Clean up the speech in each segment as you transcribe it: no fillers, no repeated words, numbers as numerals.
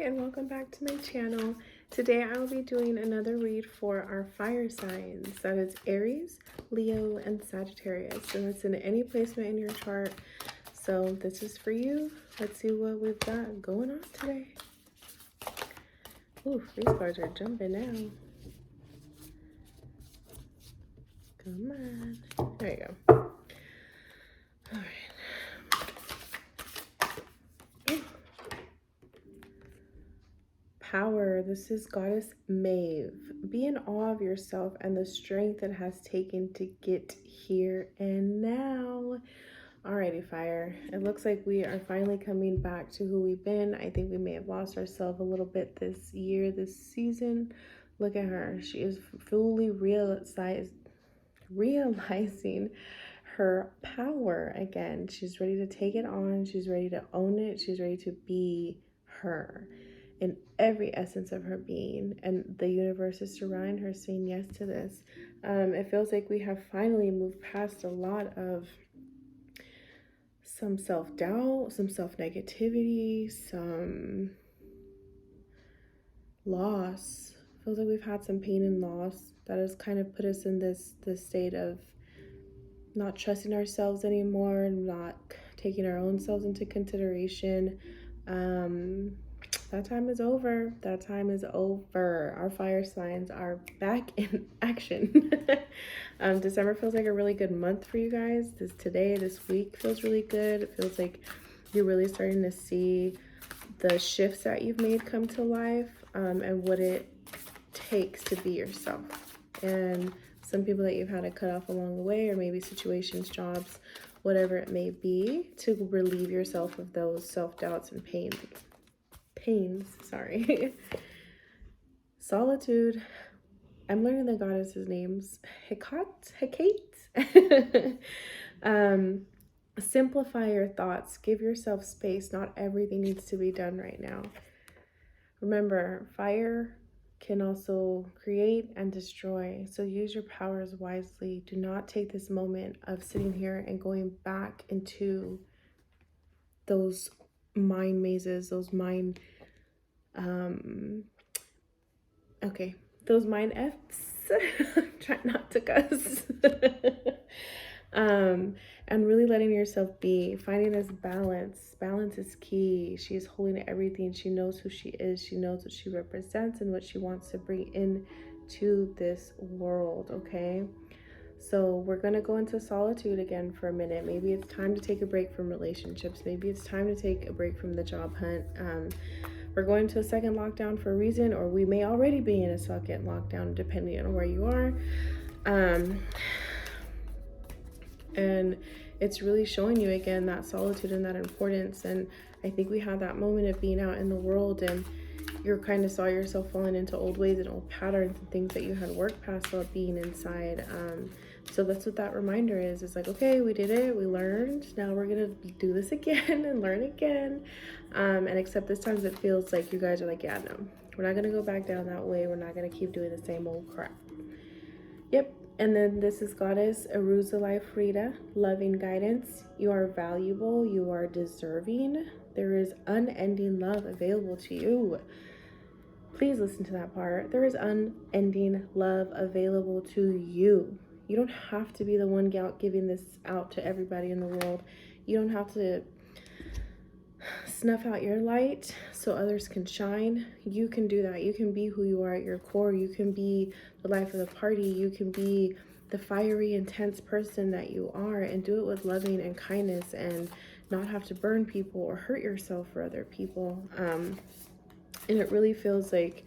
and welcome back to my channel. Today I will be doing another read for our fire signs. That is Aries, Leo, and Sagittarius. And it's in any placement in your chart. So this is for you. Let's see what we've got going on today. Ooh, these cards are jumping now. Come on. There you go. All right. Power. This is Goddess Maeve. Be in awe of yourself and the strength it has taken to get here and now. Alrighty, fire. It looks like we are finally coming back to who we've been. I think we may have lost ourselves a little bit this year, this season. Look at her. She is fully realizing her power again. She's ready to take it on. She's ready to own it. She's ready to be her in every essence of her being, and the universe is surrounding her saying yes to this. It feels like we have finally moved past a lot of some self-doubt, some self-negativity, some loss. Feels like we've had some pain and loss that has kind of put us in this state of not trusting ourselves anymore, not taking our own selves into consideration. That time is over. That time is over. Our fire signs are back in action. December feels like a really good month for you guys. This week feels really good. It feels like you're really starting to see the shifts that you've made come to life, and what it takes to be yourself. And some people that you've had to cut off along the way, or maybe situations, jobs, whatever it may be, to relieve yourself of those self-doubts and pains. Solitude. I'm learning the goddesses' names. Hecate. Simplify your thoughts. Give yourself space. Not everything needs to be done right now. Remember, fire can also create and destroy. So use your powers wisely. Do not take this moment of sitting here and going back into those mind mazes, those mind those mind F's. Try not to cuss. And really letting yourself be, finding this balance. Balance is key. She's holding everything. She knows who she is. She knows what she represents and what she wants to bring into this world, okay? So we're going to go into solitude again for a minute. Maybe it's time to take a break from relationships. Maybe it's time to take a break from the job hunt. We're going to a second lockdown for a reason, or we may already be in a second lockdown depending on where you are. And it's really showing you again that solitude and that importance. And I think we had that moment of being out in the world, and you kind of saw yourself falling into old ways and old patterns and things that you had worked past while being inside. So that's what that reminder is. It's like, okay, we did it, we learned, now we're gonna do this again and learn again. And except this time it feels like you guys are like, yeah, no, we're not gonna go back down that way. We're not gonna keep doing the same old crap. Yep. And then this is Goddess Aruzalai Frida, loving guidance. You are valuable, you are deserving. There is unending love available to you. Please listen to that part. There is unending love available to you. You don't have to be the one giving this out to everybody in the world. You don't have to snuff out your light so others can shine. You can do that. You can be who you are at your core. You can be the life of the party. You can be the fiery, intense person that you are, and do it with loving and kindness, and not have to burn people or hurt yourself for other people. And it really feels like,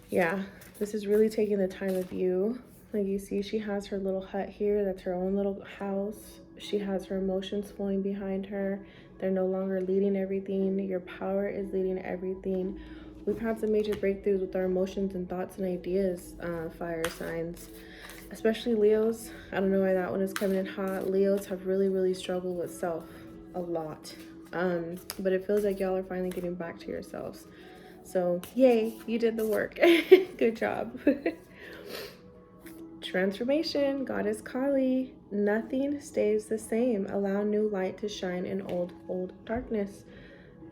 yeah, this is really taking the time of you. Like you see, she has her little hut here. That's her own little house. She has her emotions flowing behind her. They're no longer leading everything. Your power is leading everything. We've had some major breakthroughs with our emotions and thoughts and ideas, fire signs, especially Leos. I don't know why that one is coming in hot. Leos have really struggled with self a lot. But it feels like y'all are finally getting back to yourselves. So yay, you did the work. Good job. Transformation, Goddess Kali. Nothing stays the same. Allow new light to shine in old darkness.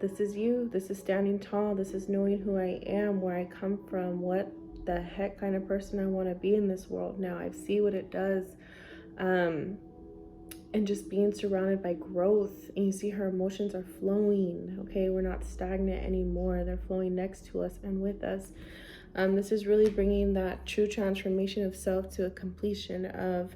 This is you. This is standing tall. This is knowing who I am, where I come from, what the heck kind of person I want to be in this world now. I see what it does. And just being surrounded by growth, and you see her emotions are flowing. Okay, we're not stagnant anymore. They're flowing next to us and with us. This is really bringing that true transformation of self to a completion of,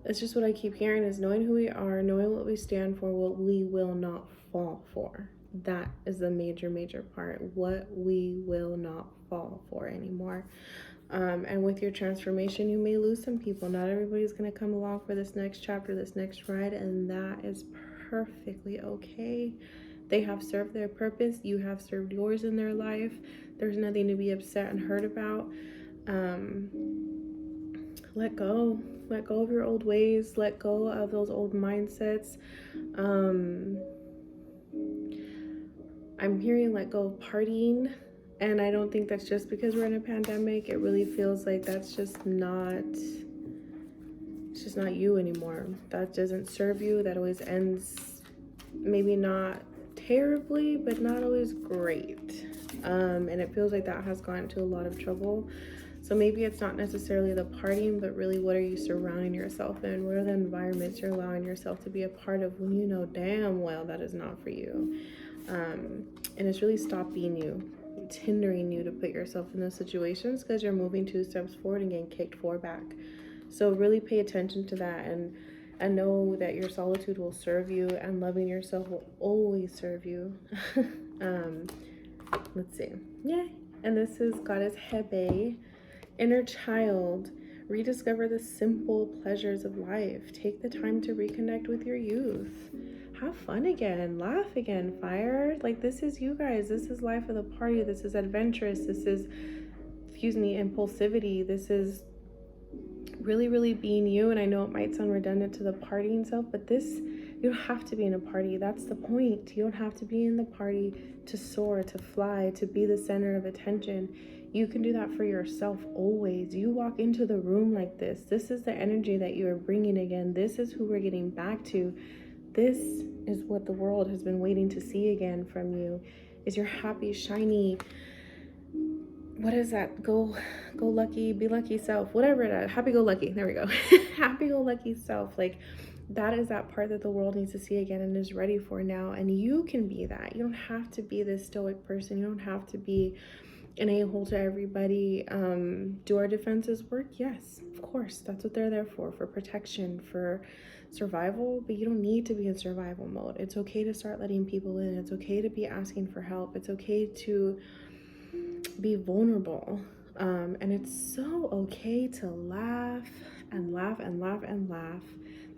it's just what I keep hearing is knowing who we are, knowing what we stand for, what we will not fall for. That is the major part. What we will not fall for anymore. And with your transformation, you may lose some people. Not everybody's going to come along for this next chapter, this next ride, and that is perfectly okay. They have served their purpose. You have served yours in their life. There's nothing to be upset and hurt about. Let go. Let go of your old ways. Let go of those old mindsets. I'm hearing let go of partying. And I don't think that's just because we're in a pandemic. It really feels like that's just not, it's just not you anymore. That doesn't serve you. That always ends maybe not terribly, but not always great. And it feels like that has gotten into a lot of trouble. So maybe it's not necessarily the partying, but really what are you surrounding yourself in? What are the environments you're allowing yourself to be a part of when you know damn well that is not for you? And it's really stopping you. It's hindering you to put yourself in those situations because you're moving 2 steps forward and getting kicked 4 back. So really pay attention to that and know that your solitude will serve you and loving yourself will always serve you. Let's see. Yeah. And this is Goddess Hebe. Inner child. Rediscover the simple pleasures of life. Take the time to reconnect with your youth. Have fun again, laugh again, fire. Like, this is you guys. This is life of the party. This is adventurous. This is, impulsivity. This is really being you. And I know it might sound redundant to the partying self, but this, you don't have to be in a party. That's the point. You don't have to be in the party to soar, to fly, to be the center of attention. You can do that for yourself always. You walk into the room like this. This is the energy that you are bringing again. This is who we're getting back to. This is what the world has been waiting to see again from you, is your happy, shiny, what is that? Go lucky, be lucky self, whatever it is. Happy go lucky. There we go. Happy go lucky self. Like, that is that part that the world needs to see again and is ready for now. And you can be that. You don't have to be this stoic person. You don't have to be an a-hole to everybody. Do our defenses work? Yes, of course. That's what they're there for protection, for survival. But you don't need to be in survival mode. It's okay to start letting people in. It's okay to be asking for help. It's okay to be vulnerable. And it's so okay to laugh and laugh and laugh and laugh.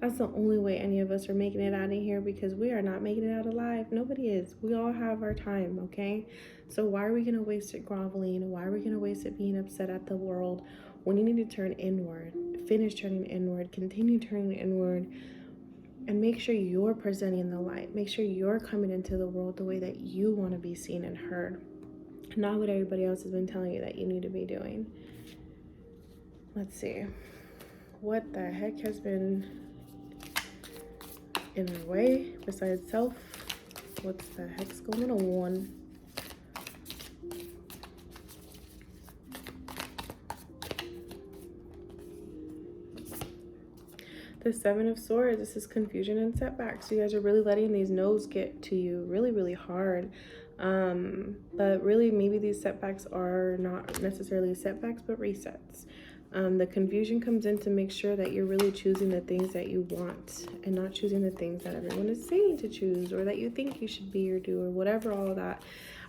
That's the only way any of us are making it out of here, because we are not making it out alive. Nobody is. We all have our time, okay? So why are we going to waste it groveling? Why are we going to waste it being upset at the world when you need to turn inward? Finish turning inward. Continue turning inward. And make sure you're presenting the light. Make sure you're coming into the world the way that you want to be seen and heard. Not what everybody else has been telling you that you need to be doing. Let's see. What the heck has been in our way besides self? What's the heck's going on? The 7 of Swords. This is confusion and setbacks. You guys are really letting these no's get to you really hard. But really, maybe these setbacks are not necessarily setbacks, but resets. The confusion comes in to make sure that you're really choosing the things that you want and not choosing the things that everyone is saying to choose, or that you think you should be or do, or whatever all that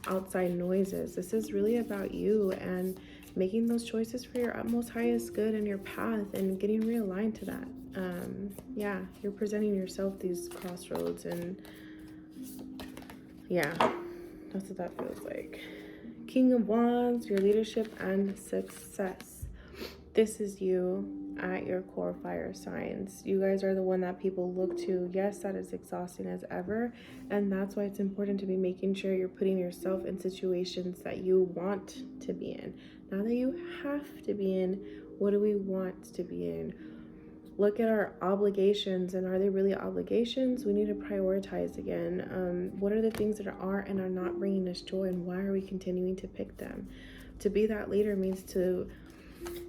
outside noise is. This is really about you and making those choices for your utmost highest good and your path and getting realigned to that. Yeah, you're presenting yourself these crossroads, and yeah, that's what that feels like. King of Wands, your leadership and success. This is you at your core, fire signs. You guys are the one that people look to. Yes, that is exhausting as ever. And that's why it's important to be making sure you're putting yourself in situations that you want to be in. Not that you have to be in. What do we want to be in? look at our obligations, and are they really obligations? We need to prioritize again. What are the things that are and are not bringing us joy, and why are we continuing to pick them? To be that leader means to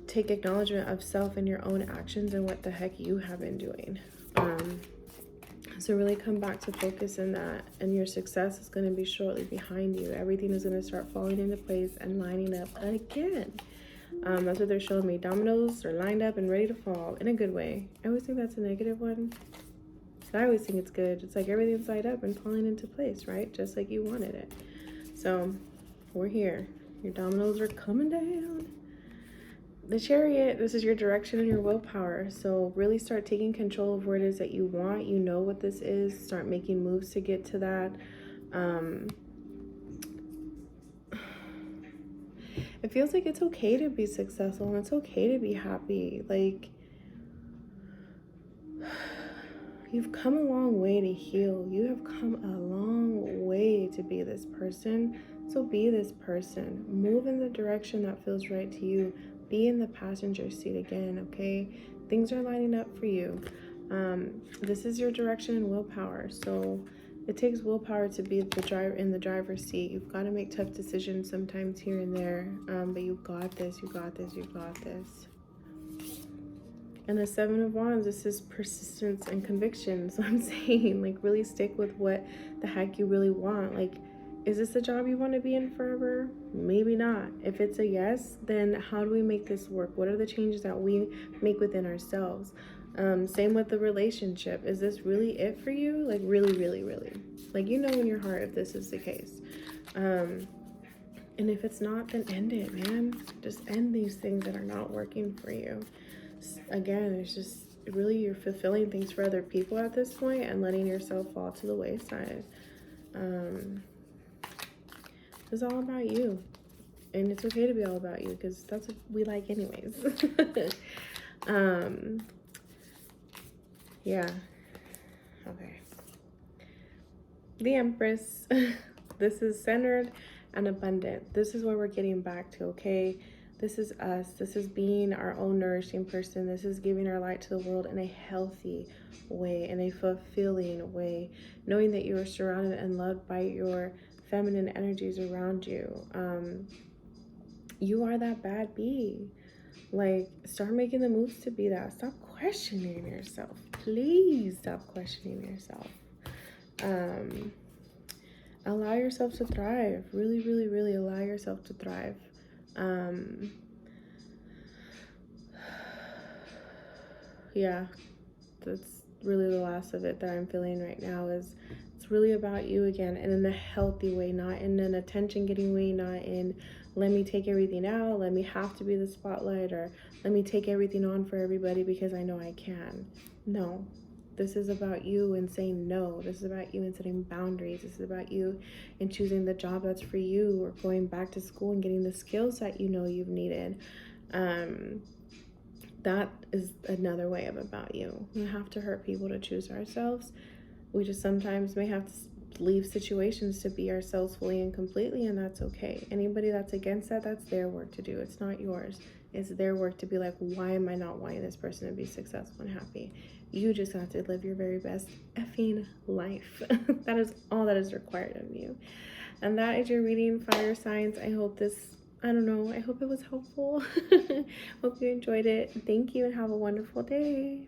take acknowledgement of self and your own actions and what the heck you have been doing. So really come back to focus in that, and your success is going to be shortly behind you. Everything is going to start falling into place and lining up again. That's what they're showing me. Dominoes are lined up and ready to fall in a good way. I always think that's a negative one, but I always think it's good. It's like everything's lined up and falling into place, right? Just like you wanted it. So we're here. Your dominoes are coming down. The Chariot, this is your direction and your willpower. So really start taking control of what it is that you want. You know what this is. Start making moves to get to that. It feels like it's okay to be successful and it's okay to be happy. Like, you've come a long way to heal. You have come a long way to be this person. So be this person. Move in the direction that feels right to you. Be in the passenger seat again, okay? Things are lining up for you. This is your direction and willpower. So it takes willpower to be the driver in the driver's seat. You've got to make tough decisions sometimes here and there, but you got this, you got this, you got this. And the Seven of Wands, this is persistence and conviction. So I'm saying, like, really stick with what the heck you really want. Like, is this a job you want to be in forever? Maybe not. If it's a yes, then how do we make this work? What are the changes that we make within ourselves? Same with the relationship. Is this really it for you? Like, really, really, really. Like, you know in your heart if this is the case. And if it's not, then end it, man. Just end these things that are not working for you. Again, it's just really you're fulfilling things for other people at this point and letting yourself fall to the wayside. It's all about you, and it's okay to be all about you because that's what we like anyways. Yeah, okay. The Empress. This is centered and abundant. This is where we're getting back to, okay? This is us. This is being our own nourishing person. This is giving our light to the world in a healthy way, in a fulfilling way, knowing that you are surrounded and loved by your feminine energies around you. You are that bad bee. Like, start making the moves to be that. Stop questioning yourself. Please stop questioning yourself. Allow yourself to thrive. Really, really, really allow yourself to thrive. Yeah, that's really the last of it that I'm feeling right now. Is it's really about you again, and in a healthy way, not in an attention getting way, not in let me take everything out, let me have to be the spotlight, or let me take everything on for everybody because I know I can. No, this is about you and saying no. This is about you and setting boundaries. This is about you and choosing the job that's for you, or going back to school and getting the skills that you know you've needed. That is another way of about you. We don't have to hurt people to choose ourselves. We just sometimes may have to leave situations to be ourselves fully and completely, and that's okay. Anybody that's against that, that's their work to do. It's not yours. It's their work to be like, why am I not wanting this person to be successful and happy? You just have to live your very best effing life. That is all that is required of you. And that is your reading, fire signs. I hope it was helpful. Hope you enjoyed it. Thank you and have a wonderful day.